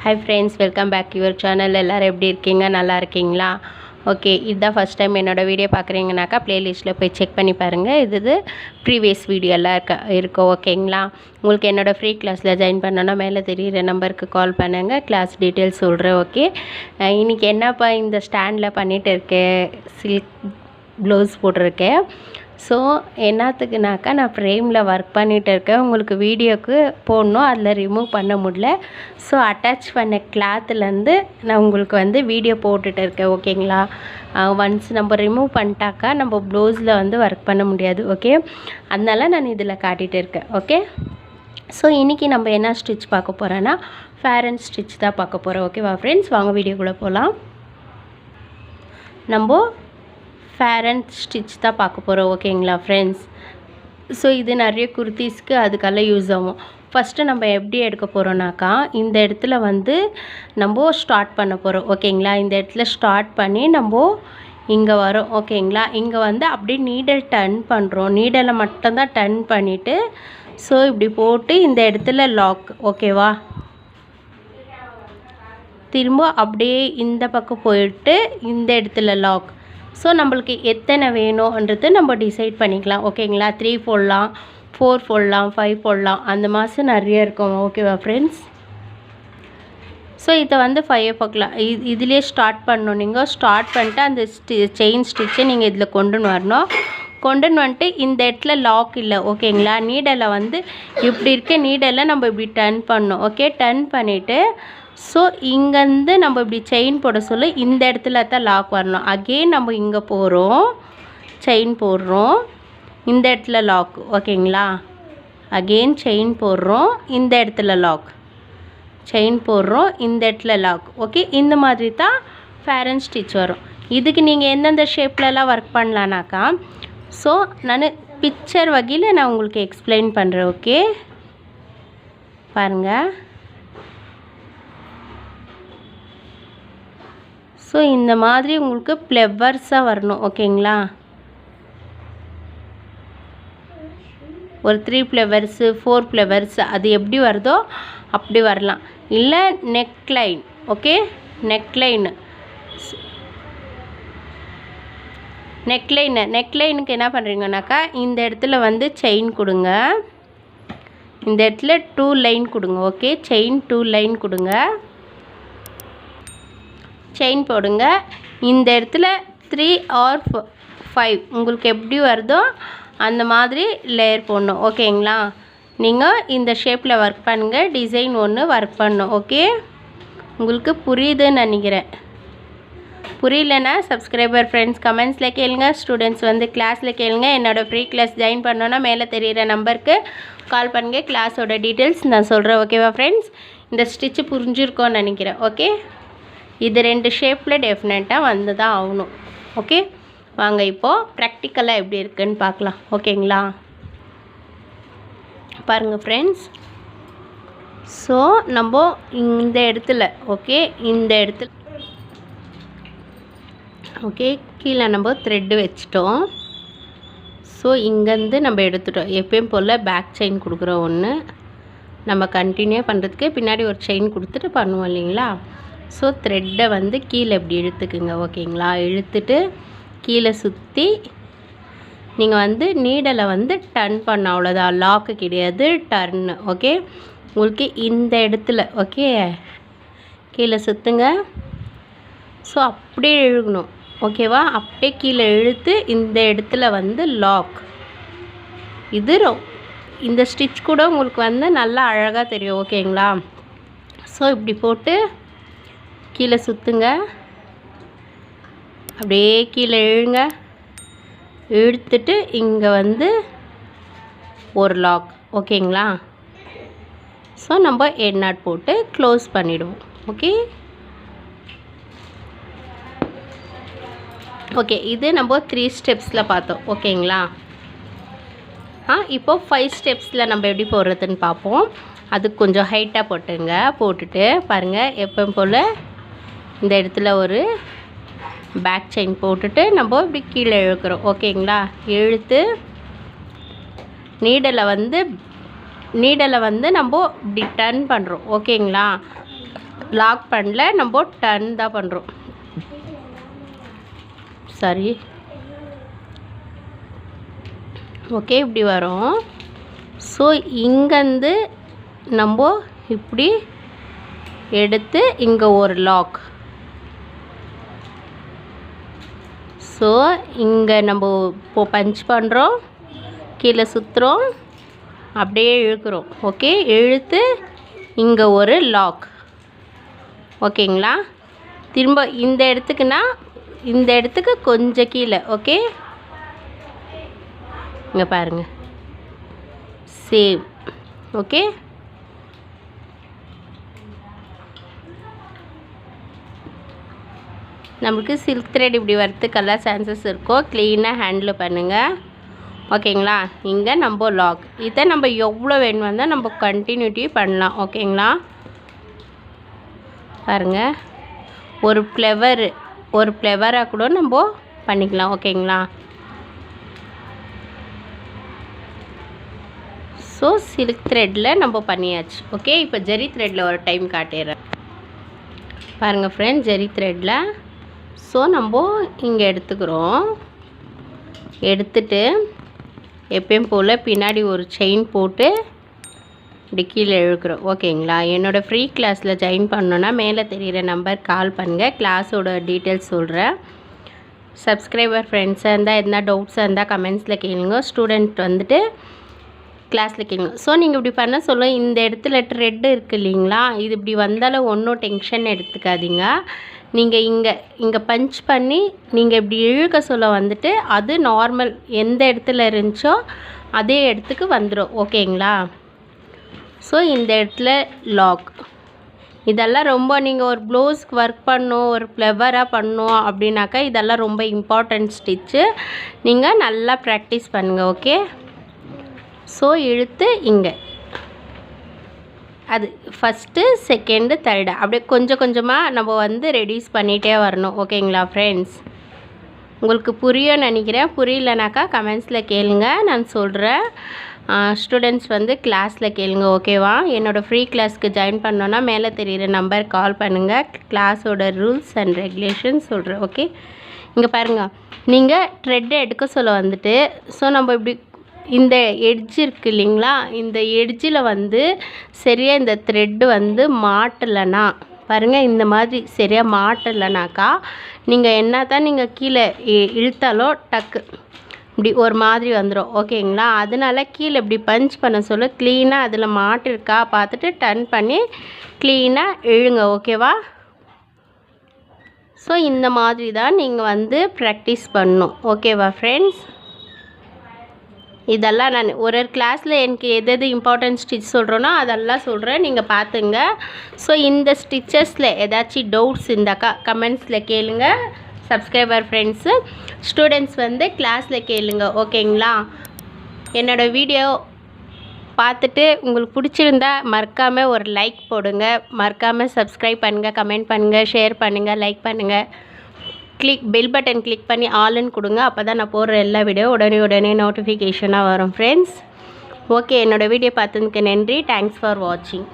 Hi friends, welcome back to your channel. எல்லாரும் எப்படி இருக்கீங்க? நல்லா இருக்கீங்களா? ஓகே, இதுதான் ஃபர்ஸ்ட் டைம் என்னோட வீடியோ பார்க்குறீங்கனாக்கா ப்ளேலிஸ்ட்டில் போய் செக் பண்ணி பாருங்கள். இது ப்ரீவியஸ் வீடியோலாம் இருக்கும். ஓகேங்களா? உங்களுக்கு என்னோடய ஃப்ரீ கிளாஸில் ஜாயின் பண்ணணுன்னா மேலே தெரியுற நம்பருக்கு கால் பண்ணுங்கள். கிளாஸ் டீட்டெயில்ஸ் சொல்கிறேன். ஓகே, இன்றைக்கி என்னப்பா இந்த ஸ்டாண்டில் பண்ணிகிட்டு இருக்கேன், சில்க் ப்ளவுஸ் போட்டிருக்கேன். ஸோ என்னத்துக்குனாக்கா நான் ஃப்ரேமில் ஒர்க் பண்ணிகிட்டு இருக்கேன். உங்களுக்கு வீடியோக்கு போடணும், அதில் ரிமூவ் பண்ண முடியல. ஸோ அட்டாச் பண்ண கிளாத்துலேருந்து நான் உங்களுக்கு வீடியோ போட்டுட்டு இருக்கேன். ஓகேங்களா? ஒன்ஸ் நம்ம ரிமூவ் பண்ணிட்டாக்கா நம்ம ப்ளவுஸில் ஒர்க் பண்ண முடியாது. ஓகே, அதனால நான் இதில் காட்டிகிட்டு இருக்கேன். ஓகே, ஸோ இன்றைக்கி நம்ம என்ன ஸ்டிச் பார்க்க போகிறோன்னா ஃபேரன் ஸ்டிச் தான் பார்க்க போகிறோம். ஓகேவா ஃப்ரெண்ட்ஸ்? வாங்க வீடியோக்குள்ளே போகலாம். நம்ம ஃபேரன் ஸ்டிச் தான் பார்க்க போகிறோம். ஓகேங்களா ஃப்ரெண்ட்ஸ்? ஸோ இது நிறைய குர்த்திஸ்க்கு அதுக்கெல்லாம் யூஸ் ஆகும். ஃபஸ்ட்டு நம்ம எப்படி எடுக்க போகிறோன்னாக்கா இந்த இடத்துல நம்ம ஸ்டார்ட் பண்ண போகிறோம். ஓகேங்களா? இந்த இடத்துல ஸ்டார்ட் பண்ணி நம்ம இங்கே வரோம். ஓகேங்களா? இங்கே அப்படியே நீடல் டர்ன் பண்ணுறோம். நீடலை மட்டும்தான் டர்ன் பண்ணிவிட்டு ஸோ இப்படி போட்டு இந்த இடத்துல லாக். ஓகேவா? திரும்ப அப்படியே இந்த பக்கம் போயிட்டு இந்த இடத்துல லாக். ஸோ நம்மளுக்கு எத்தனை வேணுன்றது நம்ம டிசைட் பண்ணிக்கலாம். ஓகேங்களா? 3 போடலாம், 4 போடலாம், 5 போடலாம், அந்த மாதம் நிறைய இருக்கும். ஓகேவா ஃப்ரெண்ட்ஸ்? ஸோ இதை 5 பார்க்கலாம். இதுலேயே ஸ்டார்ட் பண்ணணும். நீங்கள் ஸ்டார்ட் பண்ணிட்டு அந்த செயின் ஸ்டிச்சை நீங்கள் இதில் கொண்டுன்னு வரணும். கொண்டுன்னு வந்துட்டு இந்த இடத்துல லாக் இல்லை. ஓகேங்களா? நீடலை இப்படி இருக்க நீடலை நம்ம இப்படி டர்ன் பண்ணணும். ஓகே, டர்ன் பண்ணிவிட்டு ஸோ இங்கேருந்து நம்ம இப்படி செயின் போட சொல்ல இந்த இடத்துல தான் லாக் வரணும். அகெயின் நம்ம இங்கே போகிறோம், செயின் போடுறோம், இந்த இடத்துல லாக். ஓகேங்களா? அகெயின் செயின் போடுறோம், இந்த இடத்துல லாக், செயின் போடுறோம், இந்த இடத்துல லாக். ஓகே, இந்த மாதிரி தான் ஃபேரன் ஸ்டிச் வரும். இதுக்கு நீங்கள் எந்தெந்த ஷேப்லலாம் ஒர்க் பண்ணலான்னாக்கா ஸோ நான் பிக்சர் வகையில் நான் உங்களுக்கு எக்ஸ்பிளைன் பண்ணுறேன். ஓகே, பாருங்கள். ஸோ இந்த மாதிரி உங்களுக்கு ஃப்ளவர்ஸாக வரணும். ஓகேங்களா? ஒரு 3 ஃப்ளவர்ஸு, 4 ஃப்ளவர்ஸ், அது எப்படி வருதோ அப்படி வரலாம். இல்லை நெக்லைன். ஓகே, நெக்லைனுக்கு என்ன பண்ணுறீங்கனாக்கா இந்த இடத்துல செயின் கொடுங்க. இந்த இடத்துல 2 லைன் கொடுங்க. ஓகே, செயின் 2 லைன் கொடுங்க, செயின் போடுங்க. இந்த இடத்துல 3 or 5 உங்களுக்கு எப்படி வருதோ அந்த மாதிரி லேயர் போடணும். ஓகேங்களா? நீங்கள் இந்த ஷேப்பில் ஒர்க் பண்ணுங்கள். டிசைன் ஒன்று ஒர்க் பண்ணணும். ஓகே, உங்களுக்கு புரியுதுன்னு நினைக்கிறேன். புரியலன்னா சப்ஸ்கிரைபர் ஃப்ரெண்ட்ஸ் கமெண்ட்ஸில் கேளுங்க. ஸ்டூடெண்ட்ஸ் கிளாஸில் கேளுங்க. என்னோடய ஃப்ரீ கிளாஸ் ஜாயின் பண்ணோன்னா மேலே தெரிகிற நம்பருக்கு கால் பண்ணுங்கள். கிளாஸோட டீட்டெயில்ஸ் நான் சொல்கிறேன். ஓகேவா ஃப்ரெண்ட்ஸ்? இந்த ஸ்டிச்சு புரிஞ்சிருக்கோன்னு நினைக்கிறேன். ஓகே, இது 2 ஷேப்பில் டெஃபினட்டாக தான் ஆகணும். ஓகே, வாங்க இப்போது ப்ராக்டிக்கலாக எப்படி இருக்குன்னு பார்க்கலாம். ஓகேங்களா? பாருங்கள் ஃப்ரெண்ட்ஸ். ஸோ நம்ம இந்த இடத்துல இந்த இடத்துல கீழே நம்ம த்ரெட்டு வச்சிட்டோம். ஸோ இங்கேருந்து நம்ம எடுத்துட்டோம். எப்பயும் போல் பேக் செயின் கொடுக்குறோம். ஒன்று நம்ம கண்டினியூ பண்ணுறதுக்கு பின்னாடி ஒரு செயின் கொடுத்துட்டு பண்ணுவோம் இல்லைங்களா? ஸோ த்ரெட்டை கீழே இப்படி இழுத்துக்குங்க. ஓகேங்களா? இழுத்துட்டு கீழே சுற்றி நீங்கள் நீடலை டர்ன் பண்ண, அவ்வளோதான். லாக்கு கிடையாது, டர்னு. ஓகே, உங்களுக்கு இந்த இடத்துல ஓகே கீழே சுற்றுங்க. ஸோ அப்படியே இழுக்கணும். ஓகேவா? அப்படியே கீழே இழுத்து இந்த இடத்துல லாக். இது இந்த ஸ்டிச் கூட உங்களுக்கு நல்லா அழகாக தெரியும். ஓகேங்களா? ஸோ இப்படி போட்டு கீழே சுற்றுங்க. அப்படியே கீழே இழுங்க. இழுத்துட்டு இங்கே ஒரு லாக். ஓகேங்களா? ஸோ நம்ம எண்ட் நாட் போட்டு க்ளோஸ் பண்ணிவிடுவோம். ஓகே, ஓகே, இது நம்ம 3 ஸ்டெப்ஸில் பார்த்தோம். ஓகேங்களா? இப்போது 5 ஸ்டெப்ஸில் நம்ம எப்படி போடுறதுன்னு பார்ப்போம். அது கொஞ்சம் ஹைட்டாக போட்டுட்டு பாருங்கள். எப்போ போல் இந்த இடத்துல ஒரு பேக் செயின் போட்டுட்டு நம்ம இப்படி கீழே இழுக்கிறோம். ஓகேங்களா? இழுத்து நீடலை நம்ம இப்படி டர்ன் பண்ணுறோம். ஓகேங்களா? லாக் பண்ணல, நம்ம டர்ன் தான் பண்ணுறோம். சரி, ஓகே, இப்படி வரும். ஸோ இங்கேருந்து நம்ம இப்படி எடுத்து இங்கே ஒரு லாக். ஸோ இங்கே நம்ம இப்போ பஞ்ச் பண்ணுறோம், கீழே சுற்றுறோம், அப்படியே இழுக்கிறோம். ஓகே, இழுத்து இங்கே ஒரு லாக். ஓகேங்களா? திரும்ப இந்த இடத்துக்குன்னா இந்த இடத்துக்கு கொஞ்சம் கீழே. ஓகே, இங்கே பாருங்கள், சேம். ஓகே, நம்மளுக்கு சில்க் த்ரெட் இப்படி வரத்துக்கெல்லாம் சான்சஸ் இருக்கும். க்ளீனாக ஹேண்டில் பண்ணுங்கள். ஓகேங்களா? இங்கே நம்ம லாக். இதை நம்ம எவ்வளோ வேணும் வந்தால் நம்ம கண்டினியூட்டி பண்ணலாம். ஓகேங்களா? பாருங்கள், ஒரு ஃப்ளவராக கூட நம்ம பண்ணிக்கலாம். ஓகேங்களா? ஸோ சில்க் த்ரெட்டில் நம்ம பண்ணியாச்சு. ஓகே, இப்போ ஜெரி த்ரெட்டில் ஒரு டைம் காட்டிடுறேன். பாருங்கள் ஃப்ரெண்ட், ஜெரி த்ரெட்டில் ஸோ நம்ம இங்கே எடுத்துக்கிறோம். எடுத்துட்டு எப்பயும் போல் பின்னாடி ஒரு செயின் போட்டு இப்படி கீழே இழுக்கிறோம். ஓகேங்களா? என்னோடய ஃப்ரீ கிளாஸில் ஜாயின் பண்ணோன்னா மேலே தெரிகிற நம்பர் கால் பண்ணுங்கள். கிளாஸோட டீட்டெயில்ஸ் சொல்கிறேன். சப்ஸ்கிரைபர் ஃப்ரெண்ட்ஸாக இருந்தால் எதனா டவுட்ஸாக இருந்தால் கமெண்ட்ஸில் கேளுங்க. ஸ்டூடெண்ட் வந்துட்டு கிளாஸில் கேளுங்க. ஸோ நீங்கள் இப்படி பண்ண சொல்ல இந்த இடத்துல த்ரெட்டு இருக்குது இல்லைங்களா, இது இப்படி வந்தாலும் ஒன்றும் டென்ஷன் எடுத்துக்காதீங்க. நீங்கள் இங்கே பஞ்ச் பண்ணி நீங்கள் இப்படி இழுக்க சொல்ல வந்துட்டு அது நார்மல் எந்த இடத்துல இருந்துச்சோ அதே இடத்துக்கு வந்துடும். ஓகேங்களா? ஸோ இந்த இடத்துல லாக். இதெல்லாம் ரொம்ப நீங்கள் ஒரு ப்ளவுஸ்க்கு ஒர்க் பண்ணணும், ஒரு ஃப்ளவராக பண்ணணும் அப்படின்னாக்கா இதெல்லாம் ரொம்ப இம்பார்ட்டண்ட் ஸ்டிச்சு. நீங்கள் நல்லா ப்ராக்டிஸ் பண்ணுங்கள். ஓகே, ஸோ இழுத்து இங்கே அது ஃபஸ்ட்டு, செகண்டு, தேர்டு அப்படியே கொஞ்சம் கொஞ்சமாக நம்ம வந்து ரெடியூஸ் பண்ணிகிட்டே வரணும். ஓகேங்களா ஃப்ரெண்ட்ஸ்? உங்களுக்கு புரியும்னு நினைக்கிறேன். புரியலனாக்கா கமெண்ட்ஸில் கேளுங்க, நான் சொல்கிறேன். ஸ்டூடெண்ட்ஸ் வந்து கிளாஸில் கேளுங்க. ஓகேவா? என்னோடய ஃப்ரீ கிளாஸ்க்கு ஜாயின் பண்ணோன்னா மேலே தெரிகிற நம்பர் கால் பண்ணுங்கள். கிளாஸோட ரூல்ஸ் அண்ட் ரெகுலேஷன் சொல்கிறேன். ஓகே, இங்கே பாருங்கள், நீங்கள் த்ரெட்டை எடுக்க சொல்ல வந்துட்டு ஸோ நம்ம இப்படி இந்த எட்ஜ் இருக்குது இல்லைங்களா, இந்த எட்ஜில் வந்து சரியாக இந்த த்ரெட்டு வந்து மாட்டலைன்னா பாருங்கள், இந்த மாதிரி சரியாக மாட்டலைனாக்கா நீங்கள் என்ன தான் நீங்கள் கீழே இழுத்தாலோ டக்கு இப்படி ஒரு மாதிரி வந்துடும். ஓகேங்களா? அதனால கீழே இப்படி பஞ்ச் பண்ண சொல்ல க்ளீனாக அதில் மாட்டிருக்கா பார்த்துட்டு டர்ன் பண்ணி க்ளீனாக இழுங்க. ஓகேவா? ஸோ இந்த மாதிரி தான் நீங்கள் வந்து ப்ராக்டிஸ் பண்ணணும். ஓகேவா ஃப்ரெண்ட்ஸ்? இதெல்லாம் நான் ஒரு கிளாஸில் எனக்கு எது இம்பார்ட்டன்ட் ஸ்டிச் சொல்கிறேனோ அதெல்லாம் சொல்கிறேன், நீங்கள் பார்த்துங்க. ஸோ இந்த ஸ்டிச்சஸில் ஏதாச்சும் டவுட்ஸ் இருந்தாக்கா கமெண்ட்ஸில் கேளுங்க. சப்ஸ்கிரைபர் ஃப்ரெண்ட்ஸு ஸ்டூடெண்ட்ஸ் வந்து கிளாஸில் கேளுங்க. ஓகேங்களா? என்னோடய வீடியோ பார்த்துட்டு உங்களுக்கு பிடிச்சிருந்தா மறக்காமல் ஒரு லைக் போடுங்க. மறக்காமல் சப்ஸ்கிரைப் பண்ணுங்கள், கமெண்ட் பண்ணுங்கள், ஷேர் பண்ணுங்கள், லைக் பண்ணுங்கள். பெல் பட்டன் கிளிக் பண்ணி ஆல்னு கொடுங்க. அப்போ தான் நான் போடுற எல்லா வீடியோ உடனே நோட்டிஃபிகேஷனாக வரும் ஃப்ரெண்ட்ஸ். ஓகே, என்னோடய வீடியோ பார்த்ததுக்கு நன்றி. தேங்க்ஸ் ஃபார் வாட்சிங்.